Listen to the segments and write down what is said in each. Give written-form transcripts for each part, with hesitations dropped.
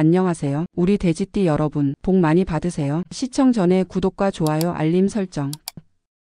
안녕하세요. 우리 돼지띠 여러분, 복 많이 받으세요. 시청 전에 구독과 좋아요, 알림 설정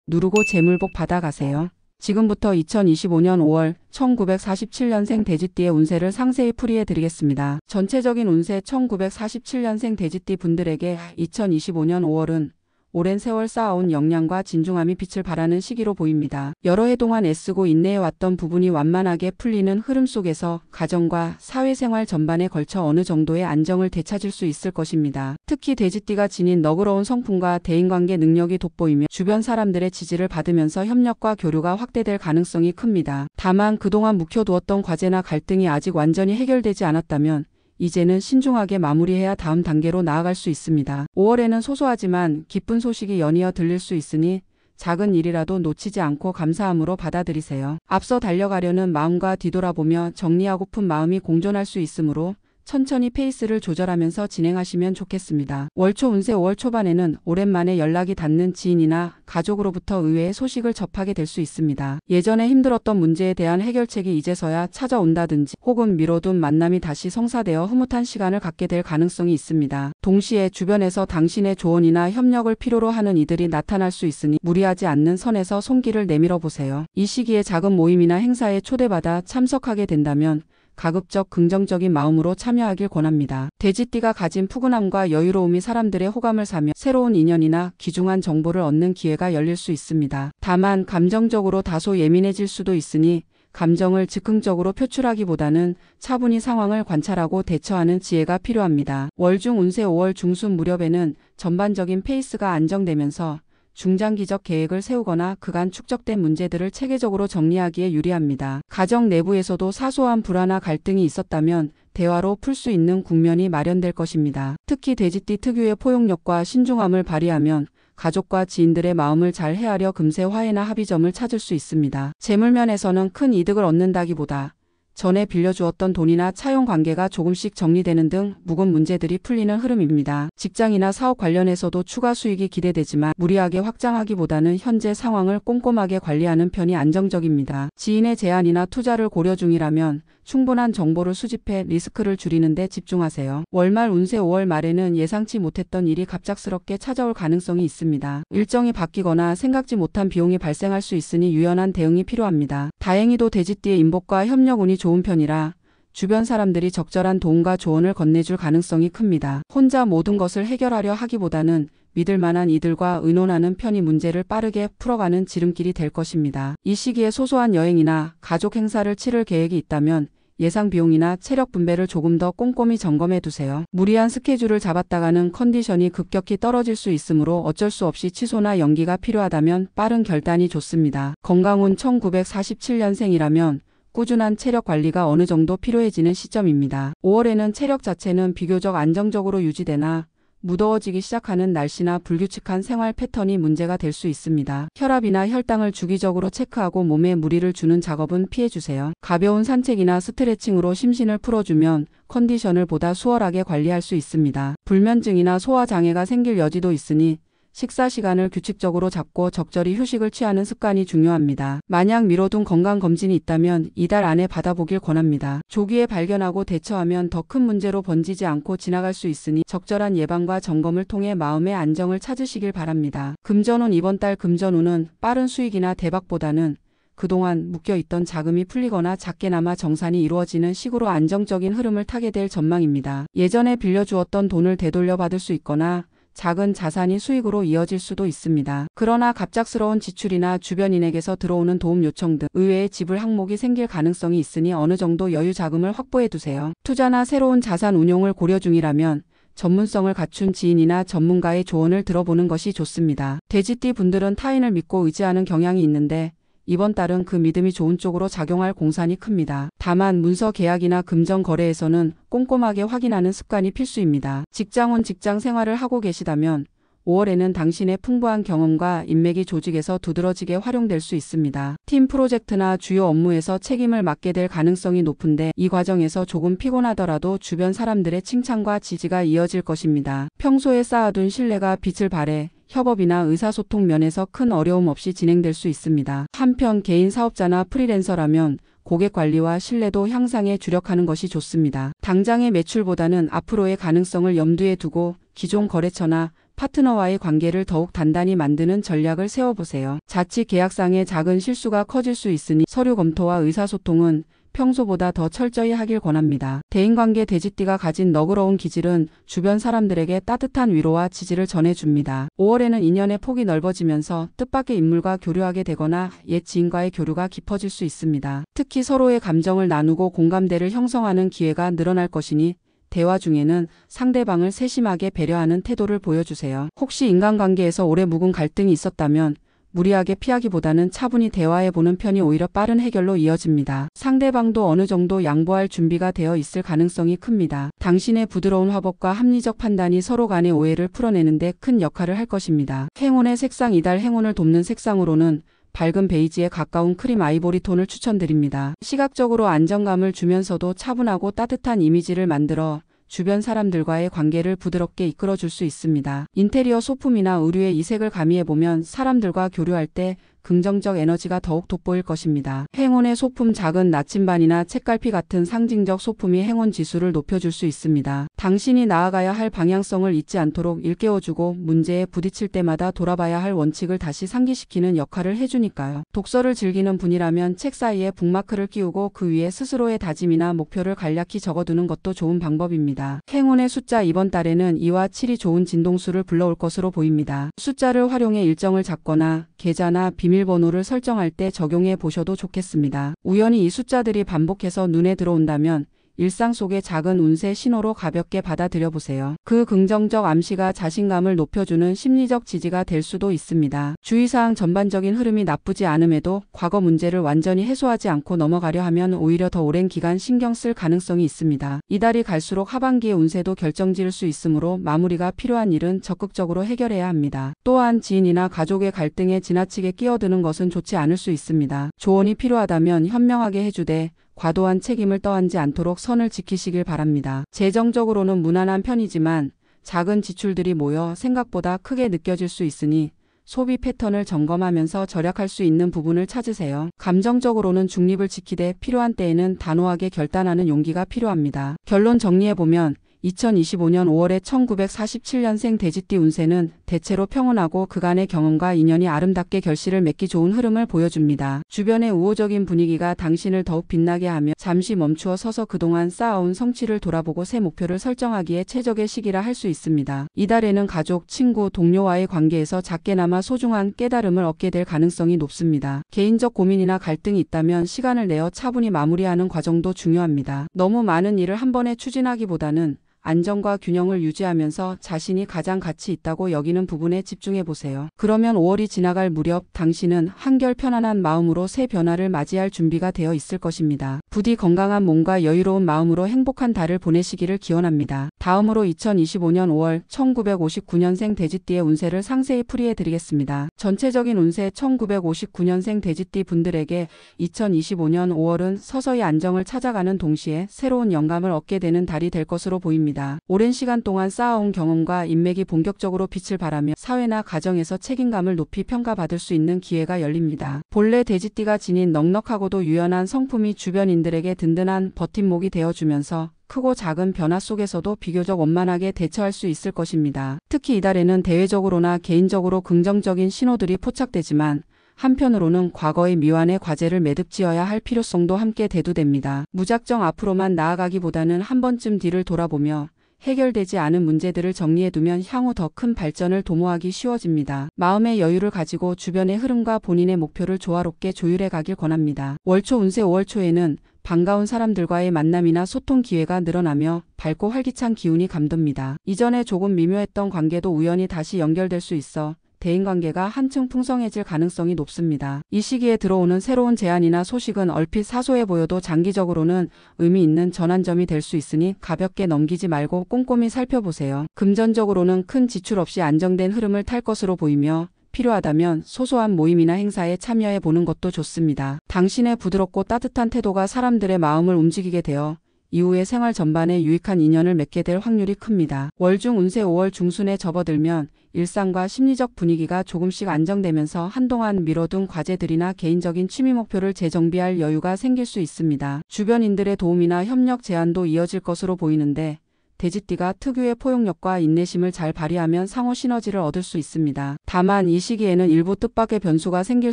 누르고 재물복 받아가세요. 지금부터 2025년 5월 1947년생 돼지띠의 운세를 상세히 풀이해 드리겠습니다. 전체적인 운세. 1947년생 돼지띠 분들에게 2025년 5월은 오랜 세월 쌓아온 역량과 진중함이 빛을 발하는 시기로 보입니다. 여러 해 동안 애쓰고 인내해왔던 부분이 완만하게 풀리는 흐름 속에서 가정과 사회생활 전반에 걸쳐 어느 정도의 안정을 되찾을 수 있을 것입니다. 특히 돼지띠가 지닌 너그러운 성품과 대인관계 능력이 돋보이며 주변 사람들의 지지를 받으면서 협력과 교류가 확대될 가능성이 큽니다. 다만 그동안 묵혀두었던 과제나 갈등이 아직 완전히 해결되지 않았다면 이제는 신중하게 마무리해야 다음 단계로 나아갈 수 있습니다. 5월에는 소소하지만 기쁜 소식이 연이어 들릴 수 있으니 작은 일이라도 놓치지 않고 감사함으로 받아들이세요. 앞서 달려가려는 마음과 뒤돌아보며 정리하고픈 마음이 공존할 수 있으므로 천천히 페이스를 조절하면서 진행하시면 좋겠습니다. 월초 운세. 5월 초반에는 오랜만에 연락이 닿는 지인이나 가족으로부터 의외의 소식을 접하게 될 수 있습니다. 예전에 힘들었던 문제에 대한 해결책이 이제서야 찾아온다든지 혹은 미뤄둔 만남이 다시 성사되어 흐뭇한 시간을 갖게 될 가능성이 있습니다. 동시에 주변에서 당신의 조언이나 협력을 필요로 하는 이들이 나타날 수 있으니 무리하지 않는 선에서 손길을 내밀어 보세요. 이 시기에 작은 모임이나 행사에 초대받아 참석하게 된다면 가급적 긍정적인 마음으로 참여하길 권합니다. 돼지띠가 가진 푸근함과 여유로움이 사람들의 호감을 사며 새로운 인연이나 귀중한 정보를 얻는 기회가 열릴 수 있습니다. 다만 감정적으로 다소 예민해질 수도 있으니 감정을 즉흥적으로 표출하기보다는 차분히 상황을 관찰하고 대처하는 지혜가 필요합니다. 월중 운세. 5월 중순 무렵에는 전반적인 페이스가 안정되면서 중장기적 계획을 세우거나 그간 축적된 문제들을 체계적으로 정리하기에 유리합니다. 가정 내부에서도 사소한 불화나 갈등이 있었다면 대화로 풀 수 있는 국면이 마련될 것입니다. 특히 돼지띠 특유의 포용력과 신중함을 발휘하면 가족과 지인들의 마음을 잘 헤아려 금세 화해나 합의점을 찾을 수 있습니다. 재물면에서는 큰 이득을 얻는다기보다 전에 빌려주었던 돈이나 차용 관계가 조금씩 정리되는 등 묵은 문제들이 풀리는 흐름입니다. 직장이나 사업 관련해서도 추가 수익이 기대되지만 무리하게 확장하기보다는 현재 상황을 꼼꼼하게 관리하는 편이 안정적입니다. 지인의 제안이나 투자를 고려 중이라면 충분한 정보를 수집해 리스크를 줄이는 데 집중하세요. 월말 운세. 5월 말에는 예상치 못했던 일이 갑작스럽게 찾아올 가능성이 있습니다. 일정이 바뀌거나 생각지 못한 비용이 발생할 수 있으니 유연한 대응이 필요합니다. 다행히도 돼지띠의 인복과 협력운이 좋은 편이라 주변 사람들이 적절한 도움과 조언을 건네줄 가능성이 큽니다. 혼자 모든 것을 해결하려 하기보다는 믿을 만한 이들과 의논하는 편이 문제를 빠르게 풀어가는 지름길이 될 것입니다. 이 시기에 소소한 여행이나 가족 행사를 치를 계획이 있다면 예상 비용이나 체력 분배를 조금 더 꼼꼼히 점검해 두세요. 무리한 스케줄을 잡았다가는 컨디션이 급격히 떨어질 수 있으므로 어쩔 수 없이 취소나 연기가 필요하다면 빠른 결단이 좋습니다. 건강운. 1947년생이라면 꾸준한 체력 관리가 어느 정도 필요해지는 시점입니다. 5월에는 체력 자체는 비교적 안정적으로 유지되나 무더워지기 시작하는 날씨나 불규칙한 생활 패턴이 문제가 될 수 있습니다. 혈압이나 혈당을 주기적으로 체크하고 몸에 무리를 주는 작업은 피해주세요. 가벼운 산책이나 스트레칭으로 심신을 풀어주면 컨디션을 보다 수월하게 관리할 수 있습니다. 불면증이나 소화장애가 생길 여지도 있으니 식사 시간을 규칙적으로 잡고 적절히 휴식을 취하는 습관이 중요합니다. 만약 미뤄둔 건강검진이 있다면 이달 안에 받아보길 권합니다. 조기에 발견하고 대처하면 더 큰 문제로 번지지 않고 지나갈 수 있으니 적절한 예방과 점검을 통해 마음의 안정을 찾으시길 바랍니다. 금전운. 이번 달 금전운은 빠른 수익이나 대박보다는 그동안 묶여있던 자금이 풀리거나 작게나마 정산이 이루어지는 식으로 안정적인 흐름을 타게 될 전망입니다. 예전에 빌려주었던 돈을 되돌려 받을 수 있거나 작은 자산이 수익으로 이어질 수도 있습니다. 그러나 갑작스러운 지출이나 주변인에게서 들어오는 도움 요청 등 의외의 지불 항목이 생길 가능성이 있으니 어느 정도 여유 자금을 확보해 두세요. 투자나 새로운 자산 운용을 고려 중이라면 전문성을 갖춘 지인이나 전문가의 조언을 들어보는 것이 좋습니다. 돼지띠 분들은 타인을 믿고 의지하는 경향이 있는데 이번 달은 그 믿음이 좋은 쪽으로 작용할 공산이 큽니다. 다만 문서 계약이나 금전 거래에서는 꼼꼼하게 확인하는 습관이 필수입니다. 직장운. 직장 생활을 하고 계시다면 5월에는 당신의 풍부한 경험과 인맥이 조직에서 두드러지게 활용될 수 있습니다. 팀 프로젝트나 주요 업무에서 책임을 맡게 될 가능성이 높은데 이 과정에서 조금 피곤하더라도 주변 사람들의 칭찬과 지지가 이어질 것입니다. 평소에 쌓아둔 신뢰가 빛을 발해 협업이나 의사소통 면에서 큰 어려움 없이 진행될 수 있습니다. 한편 개인 사업자나 프리랜서라면 고객 관리와 신뢰도 향상에 주력하는 것이 좋습니다. 당장의 매출보다는 앞으로의 가능성을 염두에 두고 기존 거래처나 파트너와의 관계를 더욱 단단히 만드는 전략을 세워보세요. 자칫 계약상의 작은 실수가 커질 수 있으니 서류 검토와 의사소통은 평소보다 더 철저히 하길 권합니다. 대인관계 돼지띠가 가진 너그러운 기질은 주변 사람들에게 따뜻한 위로와 지지를 전해줍니다. 5월에는 인연의 폭이 넓어지면서 뜻밖의 인물과 교류하게 되거나 옛 지인과의 교류가 깊어질 수 있습니다. 특히 서로의 감정을 나누고 공감대를 형성하는 기회가 늘어날 것이니 대화 중에는 상대방을 세심하게 배려하는 태도를 보여주세요. 혹시 인간관계에서 오래 묵은 갈등이 있었다면 무리하게 피하기보다는 차분히 대화해보는 편이 오히려 빠른 해결로 이어집니다. 상대방도 어느 정도 양보할 준비가 되어 있을 가능성이 큽니다. 당신의 부드러운 화법과 합리적 판단이 서로 간의 오해를 풀어내는 데 큰 역할을 할 것입니다. 행운의 색상 이달 행운을 돕는 색상으로는 밝은 베이지에 가까운 크림 아이보리 톤을 추천드립니다. 시각적으로 안정감을 주면서도 차분하고 따뜻한 이미지를 만들어 주변 사람들과의 관계를 부드럽게 이끌어줄 수 있습니다. 인테리어 소품이나 의류에 이 색을 가미해보면 사람들과 교류할 때 긍정적 에너지가 더욱 돋보일 것입니다. 행운의 소품 작은 나침반이나 책갈피 같은 상징적 소품이 행운 지수를 높여줄 수 있습니다. 당신이 나아가야 할 방향성을 잊지 않도록 일깨워주고 문제에 부딪힐 때마다 돌아봐야 할 원칙을 다시 상기시키는 역할을 해주니까요. 독서를 즐기는 분이라면 책 사이에 북마크를 끼우고 그 위에 스스로의 다짐이나 목표를 간략히 적어두는 것도 좋은 방법입니다. 행운의 숫자 이번 달에는 2와 7이 좋은 진동수를 불러올 것으로 보입니다. 숫자를 활용해 일정을 잡거나 계좌나 비밀번호를 설정할 때 적용해 보셔도 좋겠습니다. 우연히 이 숫자들이 반복해서 눈에 들어온다면 일상 속의 작은 운세 신호로 가볍게 받아들여 보세요. 그 긍정적 암시가 자신감을 높여주는 심리적 지지가 될 수도 있습니다. 주의사항 전반적인 흐름이 나쁘지 않음에도 과거 문제를 완전히 해소하지 않고 넘어가려 하면 오히려 더 오랜 기간 신경 쓸 가능성이 있습니다. 이달이 갈수록 하반기의 운세도 결정지을 수 있으므로 마무리가 필요한 일은 적극적으로 해결해야 합니다. 또한 지인이나 가족의 갈등에 지나치게 끼어드는 것은 좋지 않을 수 있습니다. 조언이 필요하다면 현명하게 해주되 과도한 책임을 떠안지 않도록 선을 지키시길 바랍니다. 재정적으로는 무난한 편이지만 작은 지출들이 모여 생각보다 크게 느껴질 수 있으니 소비 패턴을 점검하면서 절약할 수 있는 부분을 찾으세요. 감정적으로는 중립을 지키되 필요한 때에는 단호하게 결단하는 용기가 필요합니다. 결론 정리해보면 2025년 5월에 1947년생 돼지띠 운세는 대체로 평온하고 그간의 경험과 인연이 아름답게 결실을 맺기 좋은 흐름을 보여줍니다. 주변의 우호적인 분위기가 당신을 더욱 빛나게 하며 잠시 멈추어 서서 그동안 쌓아온 성취를 돌아보고 새 목표를 설정하기에 최적의 시기라 할 수 있습니다. 이달에는 가족, 친구, 동료와의 관계에서 작게나마 소중한 깨달음을 얻게 될 가능성이 높습니다. 개인적 고민이나 갈등이 있다면 시간을 내어 차분히 마무리하는 과정도 중요합니다. 너무 많은 일을 한 번에 추진하기보다는 안정과 균형을 유지하면서 자신이 가장 가치 있다고 여기는 부분에 집중해 보세요. 그러면 5월이 지나갈 무렵 당신은 한결 편안한 마음으로 새 변화를 맞이할 준비가 되어 있을 것입니다. 부디 건강한 몸과 여유로운 마음으로 행복한 달을 보내시기를 기원합니다. 다음으로 2025년 5월 1959년생 돼지띠의 운세를 상세히 풀이해 드리겠습니다. 전체적인 운세 1959년생 돼지띠 분들에게 2025년 5월은 서서히 안정을 찾아가는 동시에 새로운 영감을 얻게 되는 달이 될 것으로 보입니다. 오랜 시간 동안 쌓아온 경험과 인맥이 본격적으로 빛을 발하며 사회나 가정에서 책임감을 높이 평가받을 수 있는 기회가 열립니다. 본래 돼지띠가 지닌 넉넉하고도 유연한 성품이 주변인들에게 든든한 버팀목이 되어주면서 크고 작은 변화 속에서도 비교적 원만하게 대처할 수 있을 것입니다. 특히 이달에는 대외적으로나 개인적으로 긍정적인 신호들이 포착되지만 한편으로는 과거의 미완의 과제를 매듭지어야 할 필요성도 함께 대두됩니다. 무작정 앞으로만 나아가기보다는 한 번쯤 뒤를 돌아보며 해결되지 않은 문제들을 정리해두면 향후 더 큰 발전을 도모하기 쉬워집니다. 마음의 여유를 가지고 주변의 흐름과 본인의 목표를 조화롭게 조율해 가길 권합니다. 월초 운세 5월 초에는 반가운 사람들과의 만남이나 소통 기회가 늘어나며 밝고 활기찬 기운이 감돕니다. 이전에 조금 미묘했던 관계도 우연히 다시 연결될 수 있어 대인관계가 한층 풍성해질 가능성이 높습니다. 이 시기에 들어오는 새로운 제안이나 소식은 얼핏 사소해 보여도 장기적으로는 의미 있는 전환점이 될 수 있으니 가볍게 넘기지 말고 꼼꼼히 살펴보세요. 금전적으로는 큰 지출 없이 안정된 흐름을 탈 것으로 보이며 필요하다면 소소한 모임이나 행사에 참여해 보는 것도 좋습니다. 당신의 부드럽고 따뜻한 태도가 사람들의 마음을 움직이게 되어 이후의 생활 전반에 유익한 인연을 맺게 될 확률이 큽니다. 월중 운세 5월 중순에 접어들면 일상과 심리적 분위기가 조금씩 안정되면서 한동안 미뤄둔 과제들이나 개인적인 취미 목표를 재정비할 여유가 생길 수 있습니다. 주변인들의 도움이나 협력 제안도 이어질 것으로 보이는데 돼지띠가 특유의 포용력과 인내심을 잘 발휘하면 상호 시너지를 얻을 수 있습니다. 다만 이 시기에는 일부 뜻밖의 변수가 생길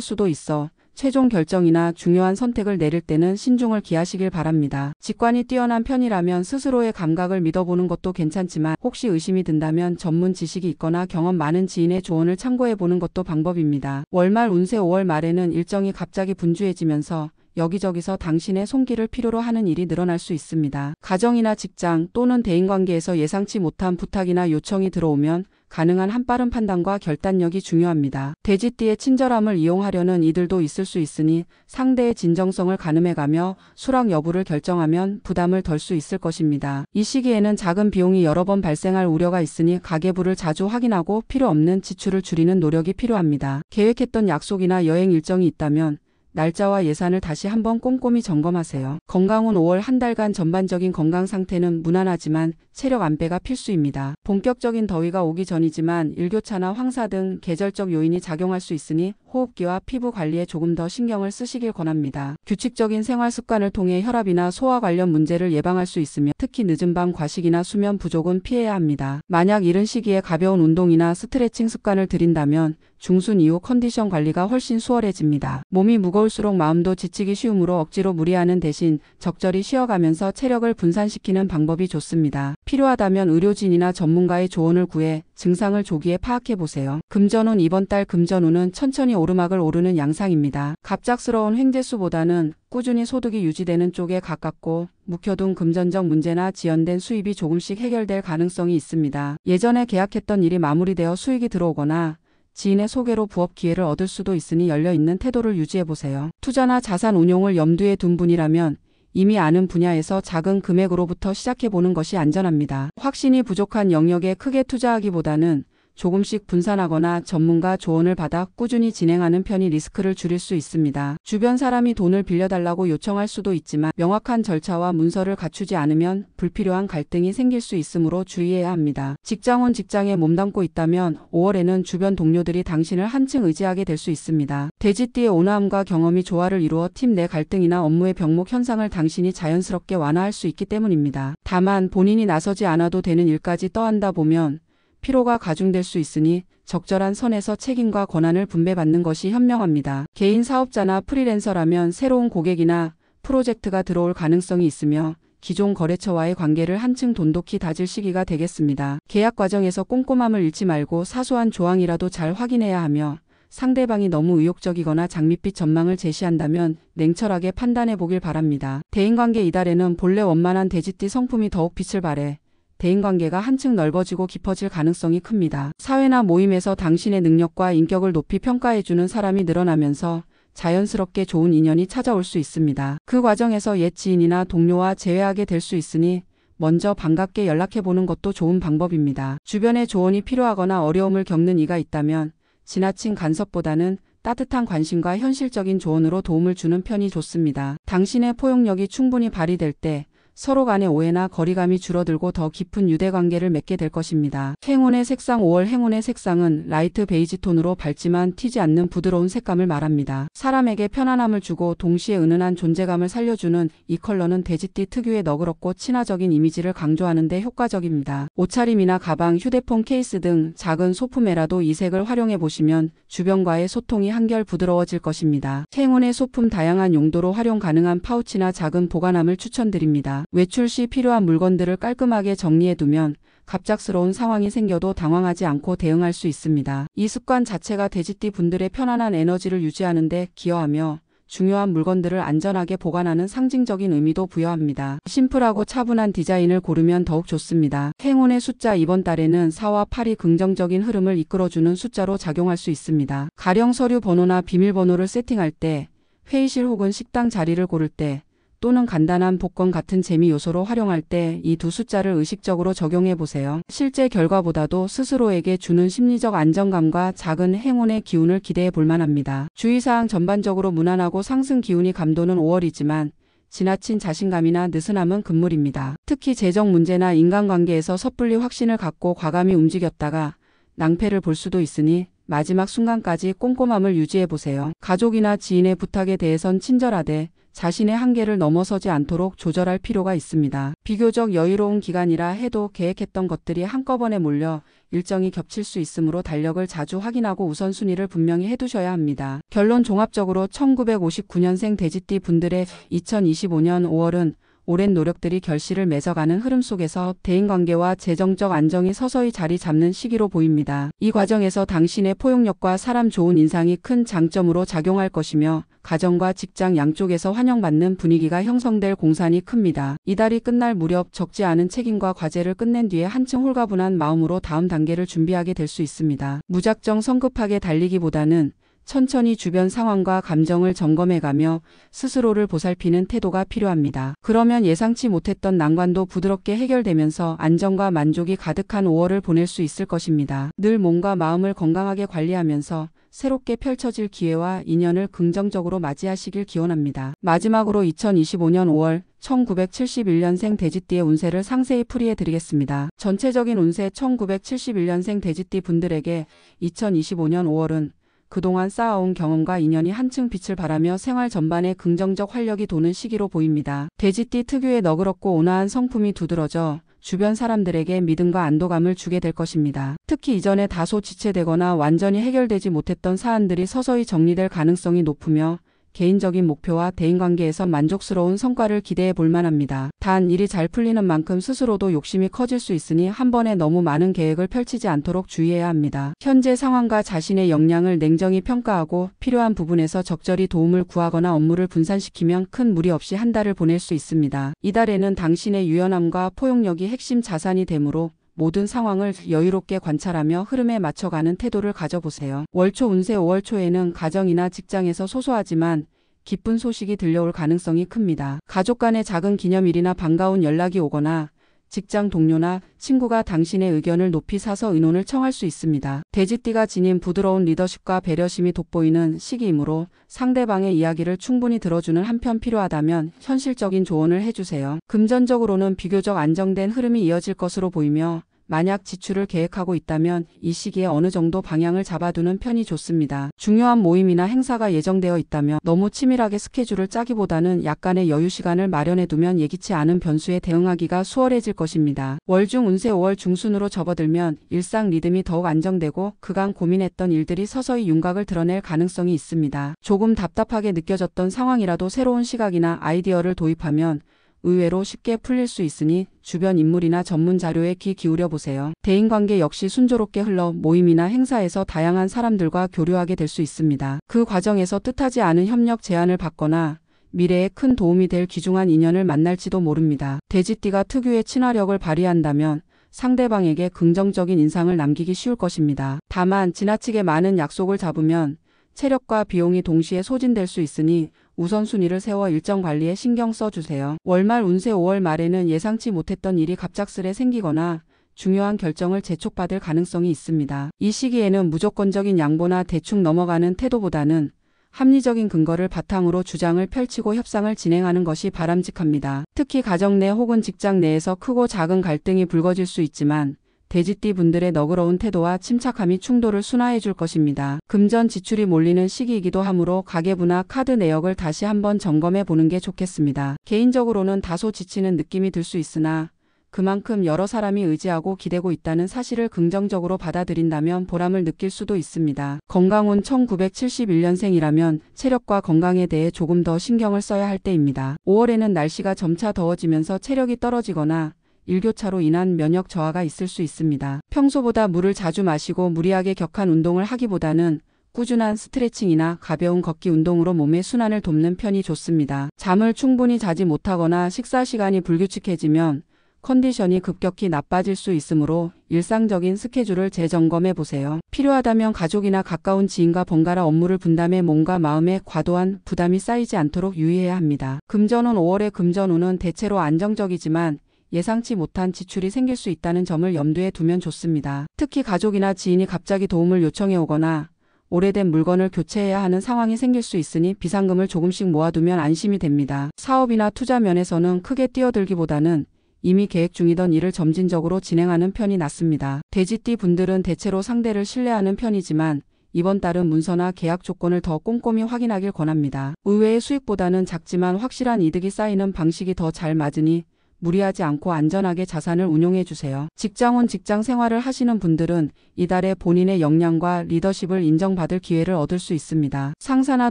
수도 있어 최종 결정이나 중요한 선택을 내릴 때는 신중을 기하시길 바랍니다. 직관이 뛰어난 편이라면 스스로의 감각을 믿어보는 것도 괜찮지만 혹시 의심이 든다면 전문 지식이 있거나 경험 많은 지인의 조언을 참고해보는 것도 방법입니다. 월말 운세 5월 말에는 일정이 갑자기 분주해지면서 여기저기서 당신의 손길을 필요로 하는 일이 늘어날 수 있습니다. 가정이나 직장 또는 대인관계에서 예상치 못한 부탁이나 요청이 들어오면 가능한 한빠른 판단과 결단력이 중요합니다. 돼지띠의 친절함을 이용하려는 이들도 있을 수 있으니 상대의 진정성을 가늠해가며 수락 여부를 결정하면 부담을 덜 수 있을 것입니다. 이 시기에는 작은 비용이 여러 번 발생할 우려가 있으니 가계부를 자주 확인하고 필요 없는 지출을 줄이는 노력이 필요합니다. 계획했던 약속이나 여행 일정이 있다면 날짜와 예산을 다시 한번 꼼꼼히 점검하세요. 건강운 5월 한 달간 전반적인 건강 상태는 무난하지만 체력 안배가 필수입니다. 본격적인 더위가 오기 전이지만 일교차나 황사 등 계절적 요인이 작용할 수 있으니 호흡기와 피부 관리에 조금 더 신경을 쓰시길 권합니다. 규칙적인 생활 습관을 통해 혈압이나 소화 관련 문제를 예방할 수 있으며 특히 늦은 밤 과식이나 수면 부족은 피해야 합니다. 만약 이른 시기에 가벼운 운동이나 스트레칭 습관을 들인다면 중순 이후 컨디션 관리가 훨씬 수월해집니다. 몸이 무거울수록 마음도 지치기 쉬우므로 억지로 무리하는 대신 적절히 쉬어가면서 체력을 분산시키는 방법이 좋습니다. 필요하다면 의료진이나 전문가의 조언을 구해 증상을 조기에 파악해보세요. 금전운 이번 달 금전운은 천천히 오르막을 오르는 양상입니다. 갑작스러운 횡재수보다는 꾸준히 소득이 유지되는 쪽에 가깝고 묵혀둔 금전적 문제나 지연된 수입이 조금씩 해결될 가능성이 있습니다. 예전에 계약했던 일이 마무리되어 수익이 들어오거나 지인의 소개로 부업 기회를 얻을 수도 있으니 열려있는 태도를 유지해보세요. 투자나 자산 운용을 염두에 둔 분이라면 이미 아는 분야에서 작은 금액으로부터 시작해보는 것이 안전합니다. 확신이 부족한 영역에 크게 투자하기보다는 조금씩 분산하거나 전문가 조언을 받아 꾸준히 진행하는 편이 리스크를 줄일 수 있습니다. 주변 사람이 돈을 빌려달라고 요청할 수도 있지만 명확한 절차와 문서를 갖추지 않으면 불필요한 갈등이 생길 수 있으므로 주의해야 합니다. 직장운 직장에 몸담고 있다면 5월에는 주변 동료들이 당신을 한층 의지하게 될 수 있습니다. 돼지띠의 온화함과 경험이 조화를 이루어 팀 내 갈등이나 업무의 병목 현상을 당신이 자연스럽게 완화할 수 있기 때문입니다. 다만 본인이 나서지 않아도 되는 일까지 떠안다 보면 피로가 가중될 수 있으니 적절한 선에서 책임과 권한을 분배받는 것이 현명합니다. 개인 사업자나 프리랜서라면 새로운 고객이나 프로젝트가 들어올 가능성이 있으며 기존 거래처와의 관계를 한층 돈독히 다질 시기가 되겠습니다. 계약 과정에서 꼼꼼함을 잃지 말고 사소한 조항이라도 잘 확인해야 하며 상대방이 너무 의욕적이거나 장밋빛 전망을 제시한다면 냉철하게 판단해 보길 바랍니다. 대인관계 이달에는 본래 원만한 돼지띠 성품이 더욱 빛을 발해 대인관계가 한층 넓어지고 깊어질 가능성이 큽니다. 사회나 모임에서 당신의 능력과 인격을 높이 평가해주는 사람이 늘어나면서 자연스럽게 좋은 인연이 찾아올 수 있습니다. 그 과정에서 옛 지인이나 동료와 재회하게 될 수 있으니 먼저 반갑게 연락해보는 것도 좋은 방법입니다. 주변에 조언이 필요하거나 어려움을 겪는 이가 있다면 지나친 간섭보다는 따뜻한 관심과 현실적인 조언으로 도움을 주는 편이 좋습니다. 당신의 포용력이 충분히 발휘될 때 서로 간의 오해나 거리감이 줄어들고 더 깊은 유대관계를 맺게 될 것입니다. 행운의 색상 5월 행운의 색상은 라이트 베이지 톤으로 밝지만 튀지 않는 부드러운 색감을 말합니다. 사람에게 편안함을 주고 동시에 은은한 존재감을 살려주는 이 컬러는 돼지띠 특유의 너그럽고 친화적인 이미지를 강조하는 데 효과적입니다. 옷차림이나 가방, 휴대폰 케이스 등 작은 소품에라도 이 색을 활용해 보시면 주변과의 소통이 한결 부드러워질 것입니다. 행운의 소품 다양한 용도로 활용 가능한 파우치나 작은 보관함을 추천드립니다. 외출 시 필요한 물건들을 깔끔하게 정리해두면 갑작스러운 상황이 생겨도 당황하지 않고 대응할 수 있습니다. 이 습관 자체가 돼지띠 분들의 편안한 에너지를 유지하는 데 기여하며 중요한 물건들을 안전하게 보관하는 상징적인 의미도 부여합니다. 심플하고 차분한 디자인을 고르면 더욱 좋습니다. 행운의 숫자 이번 달에는 4와 8이 긍정적인 흐름을 이끌어주는 숫자로 작용할 수 있습니다. 가령 서류 번호나 비밀번호를 세팅할 때, 회의실 혹은 식당 자리를 고를 때, 또는 간단한 복권 같은 재미 요소로 활용할 때 이 두 숫자를 의식적으로 적용해 보세요. 실제 결과보다도 스스로에게 주는 심리적 안정감과 작은 행운의 기운을 기대해 볼 만합니다. 주의사항 전반적으로 무난하고 상승 기운이 감도는 5월이지만 지나친 자신감이나 느슨함은 금물입니다. 특히 재정 문제나 인간관계에서 섣불리 확신을 갖고 과감히 움직였다가 낭패를 볼 수도 있으니 마지막 순간까지 꼼꼼함을 유지해보세요. 가족이나 지인의 부탁에 대해선 친절하되 자신의 한계를 넘어서지 않도록 조절할 필요가 있습니다. 비교적 여유로운 기간이라 해도 계획했던 것들이 한꺼번에 몰려 일정이 겹칠 수 있으므로 달력을 자주 확인하고 우선순위를 분명히 해두셔야 합니다. 결론 종합적으로 1959년생 돼지띠 분들의 2025년 5월은 오랜 노력들이 결실을 맺어가는 흐름 속에서 대인관계와 재정적 안정이 서서히 자리 잡는 시기로 보입니다. 이 과정에서 당신의 포용력과 사람 좋은 인상이 큰 장점으로 작용할 것이며 가정과 직장 양쪽에서 환영받는 분위기가 형성될 공산이 큽니다. 이달이 끝날 무렵 적지 않은 책임과 과제를 끝낸 뒤에 한층 홀가분한 마음으로 다음 단계를 준비하게 될 수 있습니다. 무작정 성급하게 달리기보다는 천천히 주변 상황과 감정을 점검해가며 스스로를 보살피는 태도가 필요합니다. 그러면 예상치 못했던 난관도 부드럽게 해결되면서 안정과 만족이 가득한 5월을 보낼 수 있을 것입니다. 늘 몸과 마음을 건강하게 관리하면서 새롭게 펼쳐질 기회와 인연을 긍정적으로 맞이하시길 기원합니다. 마지막으로 2025년 5월 1971년생 돼지띠의 운세를 상세히 풀이해드리겠습니다. 전체적인 운세 1971년생 돼지띠 분들에게 2025년 5월은 그동안 쌓아온 경험과 인연이 한층 빛을 발하며 생활 전반에 긍정적 활력이 도는 시기로 보입니다. 돼지띠 특유의 너그럽고 온화한 성품이 두드러져 주변 사람들에게 믿음과 안도감을 주게 될 것입니다. 특히 이전에 다소 지체되거나 완전히 해결되지 못했던 사안들이 서서히 정리될 가능성이 높으며 개인적인 목표와 대인관계에서 만족스러운 성과를 기대해 볼 만합니다. 단 일이 잘 풀리는 만큼 스스로도 욕심이 커질 수 있으니 한 번에 너무 많은 계획을 펼치지 않도록 주의해야 합니다. 현재 상황과 자신의 역량을 냉정히 평가하고 필요한 부분에서 적절히 도움을 구하거나 업무를 분산시키면 큰 무리 없이 한 달을 보낼 수 있습니다. 이달에는 당신의 유연함과 포용력이 핵심 자산이 되므로 모든 상황을 여유롭게 관찰하며 흐름에 맞춰가는 태도를 가져보세요. 월초 운세 5월 초에는 가정이나 직장에서 소소하지만 기쁜 소식이 들려올 가능성이 큽니다. 가족 간의 작은 기념일이나 반가운 연락이 오거나 직장 동료나 친구가 당신의 의견을 높이 사서 의논을 청할 수 있습니다. 돼지띠가 지닌 부드러운 리더십과 배려심이 돋보이는 시기이므로 상대방의 이야기를 충분히 들어주는 한편 필요하다면 현실적인 조언을 해주세요. 금전적으로는 비교적 안정된 흐름이 이어질 것으로 보이며 만약 지출을 계획하고 있다면 이 시기에 어느 정도 방향을 잡아두는 편이 좋습니다. 중요한 모임이나 행사가 예정되어 있다면 너무 치밀하게 스케줄을 짜기보다는 약간의 여유 시간을 마련해두면 예기치 않은 변수에 대응하기가 수월해질 것입니다. 월중 운세 5월 중순으로 접어들면 일상 리듬이 더욱 안정되고 그간 고민했던 일들이 서서히 윤곽을 드러낼 가능성이 있습니다. 조금 답답하게 느껴졌던 상황이라도 새로운 시각이나 아이디어를 도입하면 의외로 쉽게 풀릴 수 있으니 주변 인물이나 전문 자료에 귀 기울여 보세요. 대인관계 역시 순조롭게 흘러 모임이나 행사에서 다양한 사람들과 교류하게 될 수 있습니다. 그 과정에서 뜻하지 않은 협력 제안을 받거나 미래에 큰 도움이 될 귀중한 인연을 만날지도 모릅니다. 돼지띠가 특유의 친화력을 발휘한다면 상대방에게 긍정적인 인상을 남기기 쉬울 것입니다. 다만 지나치게 많은 약속을 잡으면 체력과 비용이 동시에 소진될 수 있으니 우선순위를 세워 일정 관리에 신경 써주세요. 월말 운세 5월 말에는 예상치 못했던 일이 갑작스레 생기거나 중요한 결정을 재촉받을 가능성이 있습니다. 이 시기에는 무조건적인 양보나 대충 넘어가는 태도보다는 합리적인 근거를 바탕으로 주장을 펼치고 협상을 진행하는 것이 바람직합니다. 특히 가정 내 혹은 직장 내에서 크고 작은 갈등이 불거질 수 있지만 돼지띠 분들의 너그러운 태도와 침착함이 충돌을 순화해 줄 것입니다. 금전 지출이 몰리는 시기이기도 하므로 가계부나 카드 내역을 다시 한번 점검해 보는 게 좋겠습니다. 개인적으로는 다소 지치는 느낌이 들 수 있으나 그만큼 여러 사람이 의지하고 기대고 있다는 사실을 긍정적으로 받아들인다면 보람을 느낄 수도 있습니다. 건강운 1971년생이라면 체력과 건강에 대해 조금 더 신경을 써야 할 때입니다. 5월에는 날씨가 점차 더워지면서 체력이 떨어지거나 일교차로 인한 면역 저하가 있을 수 있습니다. 평소보다 물을 자주 마시고 무리하게 격한 운동을 하기보다는 꾸준한 스트레칭이나 가벼운 걷기 운동으로 몸의 순환을 돕는 편이 좋습니다. 잠을 충분히 자지 못하거나 식사 시간이 불규칙해지면 컨디션이 급격히 나빠질 수 있으므로 일상적인 스케줄을 재점검해 보세요. 필요하다면 가족이나 가까운 지인과 번갈아 업무를 분담해 몸과 마음에 과도한 부담이 쌓이지 않도록 유의해야 합니다. 금전운 5월의 금전운은 대체로 안정적이지만 예상치 못한 지출이 생길 수 있다는 점을 염두에 두면 좋습니다. 특히 가족이나 지인이 갑자기 도움을 요청해 오거나 오래된 물건을 교체해야 하는 상황이 생길 수 있으니 비상금을 조금씩 모아두면 안심이 됩니다. 사업이나 투자 면에서는 크게 뛰어들기보다는 이미 계획 중이던 일을 점진적으로 진행하는 편이 낫습니다. 돼지띠 분들은 대체로 상대를 신뢰하는 편이지만 이번 달은 문서나 계약 조건을 더 꼼꼼히 확인하길 권합니다. 의외의 수익보다는 작지만 확실한 이득이 쌓이는 방식이 더 잘 맞으니 무리하지 않고 안전하게 자산을 운용해 주세요. 직장원 직장 생활을 하시는 분들은 이달에 본인의 역량과 리더십을 인정받을 기회를 얻을 수 있습니다. 상사나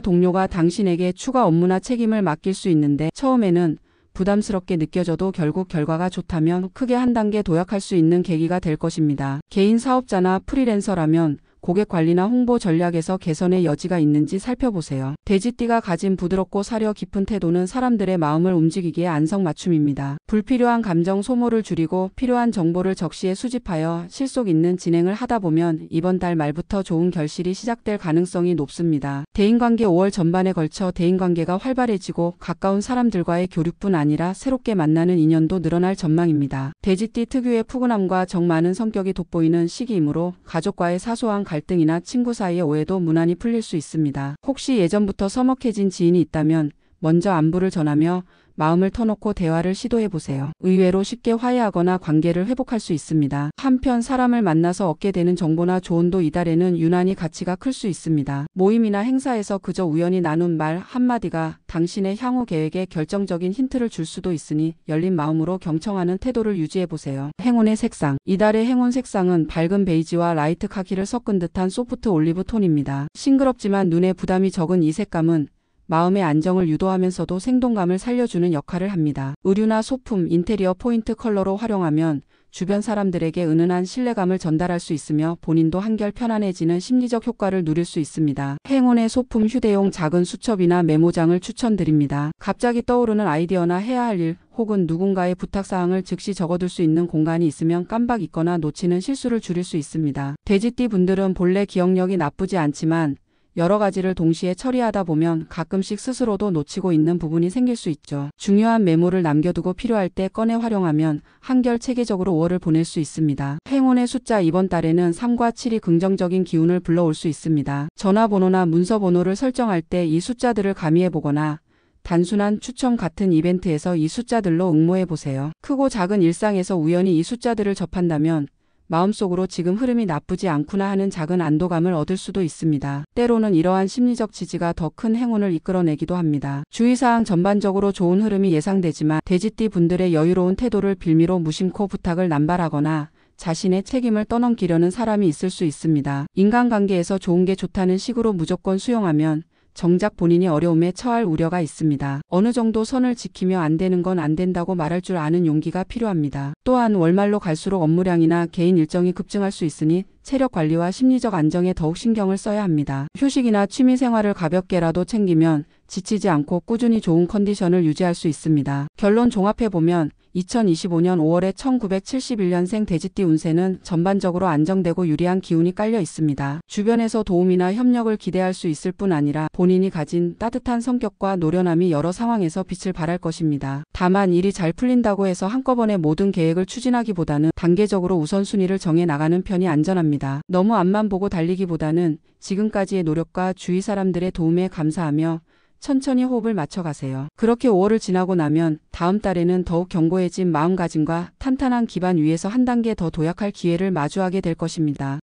동료가 당신에게 추가 업무나 책임을 맡길 수 있는데 처음에는 부담스럽게 느껴져도 결국 결과가 좋다면 크게 한 단계 도약할 수 있는 계기가 될 것입니다. 개인 사업자나 프리랜서라면 고객 관리나 홍보 전략에서 개선의 여지가 있는지 살펴보세요. 돼지띠가 가진 부드럽고 사려 깊은 태도는 사람들의 마음을 움직이기에 안성맞춤입니다. 불필요한 감정 소모를 줄이고 필요한 정보를 적시에 수집하여 실속 있는 진행을 하다 보면 이번 달 말부터 좋은 결실이 시작될 가능성이 높습니다. 대인관계 5월 전반에 걸쳐 대인관계가 활발해지고 가까운 사람들과의 교류뿐 아니라 새롭게 만나는 인연도 늘어날 전망입니다. 돼지띠 특유의 푸근함과 정 많은 성격이 돋보이는 시기이므로 가족과의 사소한 갈등이나 친구 사이의 오해도 무난히 풀릴 수 있습니다. 혹시 예전부터 서먹해진 지인이 있다면 먼저 안부를 전하며 마음을 터놓고 대화를 시도해보세요. 의외로 쉽게 화해하거나 관계를 회복할 수 있습니다. 한편 사람을 만나서 얻게 되는 정보나 조언도 이달에는 유난히 가치가 클 수 있습니다. 모임이나 행사에서 그저 우연히 나눈 말 한마디가 당신의 향후 계획에 결정적인 힌트를 줄 수도 있으니 열린 마음으로 경청하는 태도를 유지해보세요. 행운의 색상. 이달의 행운 색상은 밝은 베이지와 라이트 카키를 섞은 듯한 소프트 올리브 톤입니다. 싱그럽지만 눈에 부담이 적은 이 색감은 마음의 안정을 유도하면서도 생동감을 살려주는 역할을 합니다. 의류나 소품, 인테리어 포인트 컬러로 활용하면 주변 사람들에게 은은한 신뢰감을 전달할 수 있으며 본인도 한결 편안해지는 심리적 효과를 누릴 수 있습니다. 행운의 소품 휴대용 작은 수첩이나 메모장을 추천드립니다. 갑자기 떠오르는 아이디어나 해야 할 일 혹은 누군가의 부탁사항을 즉시 적어둘 수 있는 공간이 있으면 깜빡 잊거나 놓치는 실수를 줄일 수 있습니다. 돼지띠 분들은 본래 기억력이 나쁘지 않지만 여러 가지를 동시에 처리하다 보면 가끔씩 스스로도 놓치고 있는 부분이 생길 수 있죠. 중요한 메모를 남겨두고 필요할 때 꺼내 활용하면 한결 체계적으로 5월을 보낼 수 있습니다. 행운의 숫자 이번 달에는 3과 7이 긍정적인 기운을 불러올 수 있습니다. 전화번호나 문서 번호를 설정할 때 이 숫자들을 가미해보거나 단순한 추첨 같은 이벤트에서 이 숫자들로 응모해보세요. 크고 작은 일상에서 우연히 이 숫자들을 접한다면 마음속으로 지금 흐름이 나쁘지 않구나 하는 작은 안도감을 얻을 수도 있습니다. 때로는 이러한 심리적 지지가 더 큰 행운을 이끌어내기도 합니다. 주의사항 전반적으로 좋은 흐름이 예상되지만 돼지띠 분들의 여유로운 태도를 빌미로 무심코 부탁을 남발하거나 자신의 책임을 떠넘기려는 사람이 있을 수 있습니다. 인간관계에서 좋은 게 좋다는 식으로 무조건 수용하면 정작 본인이 어려움에 처할 우려가 있습니다. 어느 정도 선을 지키며 안 되는 건 안 된다고 말할 줄 아는 용기가 필요합니다. 또한 월말로 갈수록 업무량이나 개인 일정이 급증할 수 있으니 체력 관리와 심리적 안정에 더욱 신경을 써야 합니다. 휴식이나 취미 생활을 가볍게라도 챙기면 지치지 않고 꾸준히 좋은 컨디션을 유지할 수 있습니다. 결론 종합해보면 2025년 5월에 1971년생 돼지띠 운세는 전반적으로 안정되고 유리한 기운이 깔려 있습니다. 주변에서 도움이나 협력을 기대할 수 있을 뿐 아니라 본인이 가진 따뜻한 성격과 노련함이 여러 상황에서 빛을 발할 것입니다. 다만 일이 잘 풀린다고 해서 한꺼번에 모든 계획을 추진하기보다는 단계적으로 우선순위를 정해 나가는 편이 안전합니다. 너무 앞만 보고 달리기보다는 지금까지의 노력과 주위 사람들의 도움에 감사하며 천천히 호흡을 맞춰가세요. 그렇게 5월을 지나고 나면 다음 달에는 더욱 견고해진 마음가짐과 탄탄한 기반 위에서 한 단계 더 도약할 기회를 마주하게 될 것입니다.